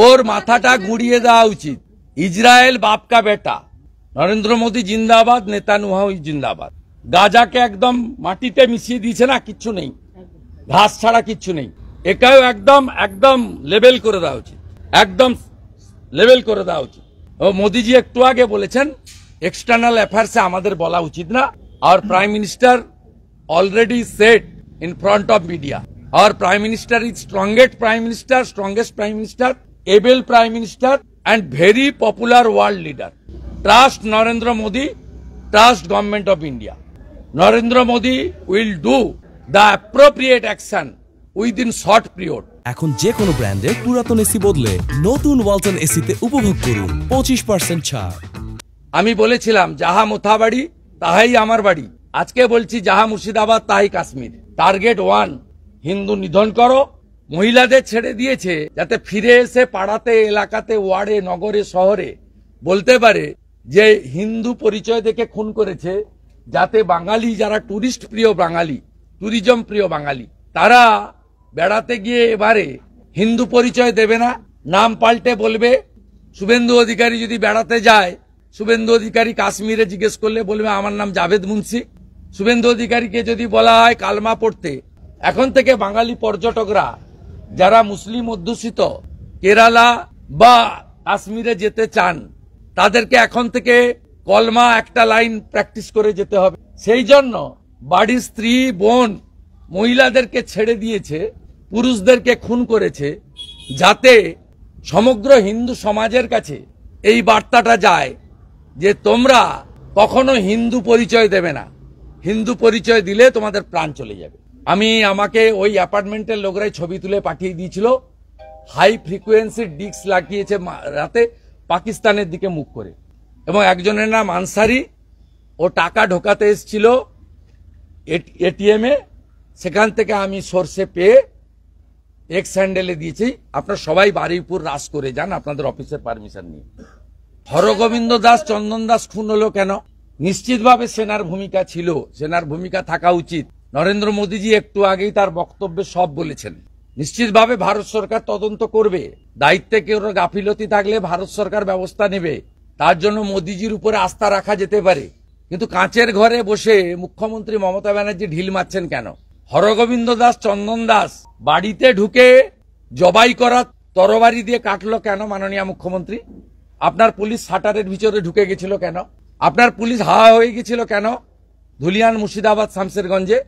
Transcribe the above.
ওর মাথাটা গুড়িয়ে দেওয়া উচিত। ইসরায়েল বাপ কা বেটা, নরেন্দ্র মোদী জিন্দাবাদ, নেতানিয়াহু জিন্দাবাদ। গাজাকে একদম মাটিতে মিশিয়ে দিয়েছে না, কিচ্ছু নেই, ঘাস ছাড়া কিচ্ছু নেই। এটাও একদম একদম লেভেল করে দেওয়া উচিত, একদম লেভেল করে দেওয়া উচিত। ও মোদীজি একটু আগে বলেছেন এক্সটার্নাল অ্যাফেয়ার্সে আমাদের বলা উচিত না। Our prime minister already said in front of media. Our Prime Minister is strongest Prime Minister, able Prime Minister and very popular world leader. Trust Narendra Modi, trust Government of India. Narendra Modi will do the appropriate action within short period. এখন যে কোনো ব্র্যান্ডের পুরাতন AC বদলে নতুন ওয়ালটন এসিতে উপভোগ করুন 25% ছাড়। আমি বলেছিলাম যাহা মোথাবাড়ি তাহাই আমার বাড়ি, আজকে বলছি যাহা মুর্শিদাবাদ তাহাই কাশ্মীর। টার্গেট 1, হিন্দু নিধন করো। মহিলাদের ছেড়ে দিয়েছে যাতে ফিরে এসে পাড়াতে, এলাকাতে, ওয়ার্ডে, নগরে, শহরে বলতে পারে যে হিন্দু পরিচয় দেখে খুন করেছে, যাতে বাঙালি যারা টুরিস্ট প্রিয় বাঙালি, ট্যুরিজম প্রিয় বাঙালি, তারা বেড়াতে গিয়ে এবারে হিন্দু পরিচয় দেবে না, নাম পাল্টে বলবে। শুভেন্দু অধিকারী যদি বেড়াতে যায়, শুভেন্দু অধিকারী কাশ্মীরে জিজ্ঞেস করলে বলবে আমার নাম জাভেদ মুন্সি। শুভেন্দু অধিকারীকে যদি বলা হয় কালমা পড়তে, এখন থেকে বাঙালি পর্যটকরা যারা মুসলিম অধ্যুষিত কেরালা বা কাশ্মীরে যেতে চান, তাদেরকে এখন থেকে কলমা একটা লাইন প্র্যাকটিস করে যেতে হবে। সেই জন্য বাড়ির স্ত্রী, বোন, মহিলাদেরকে ছেড়ে দিয়েছে, পুরুষদেরকে খুন করেছে, যাতে সমগ্র হিন্দু সমাজের কাছে এই বার্তাটা যায় যে তোমরা কখনো হিন্দু পরিচয় দেবে না, হিন্দু পরিচয় দিলে তোমাদের প্রাণ চলে যাবে। আমাকে ওই অ্যাপার্টমেন্টের লোকরাই ছবি তুলে পাঠিয়ে দিয়েছিল, হাই ফ্রিকোয়েন্সি ডিস্ক লাগিয়েছে রাতে পাকিস্তানের দিকে মুখ করে, এবং একজনের নাম আনসারি, ও টাকা ঢোকাতে এসেছিল এটিএমে, সেখান থেকে আমি সর্ষে পেয়ে এক্স হ্যান্ডেলে দিয়েছি। আপনারা সবাই বারুইপুর রাস করে যান আপনাদের অফিসের পারমিশন নিয়ে। হরগোবিন্দ দাস, চন্দন দাস খুন হলো কেন? নিশ্চিতভাবে সেনার ভূমিকা ছিল, সেনার ভূমিকা থাকা উচিত। নরেন্দ্র মোদীজি একটু আগেই তার বক্তব্যে সব বলেছেন। নিশ্চিতভাবে ভারত সরকার তদন্ত করবে, দায়িত্বে কেউ গাফিলতি থাকলে ভারত সরকার ব্যবস্থা নেবে। তার জন্য মোদীজির উপরে আস্থা রাখা যেতে পারে, কিন্তু কাঁচের ঘরে বসে মুখ্যমন্ত্রী মমতা ব্যানার্জি ঢিল মারছেন কেন? হরগোবিন্দ দাস, চন্দন দাস বাড়িতে ঢুকে জবাই করা তরবারি দিয়ে কাটলো কেন মাননীয় মুখ্যমন্ত্রী? আপনার পুলিশ শাটারের ভিতরে ঢুকে গেছিল কেন? আপনার পুলিশ হাওয়া হয়ে গেছিল কেন ধুলিয়ান, মুর্শিদাবাদ, শামসেরগঞ্জে?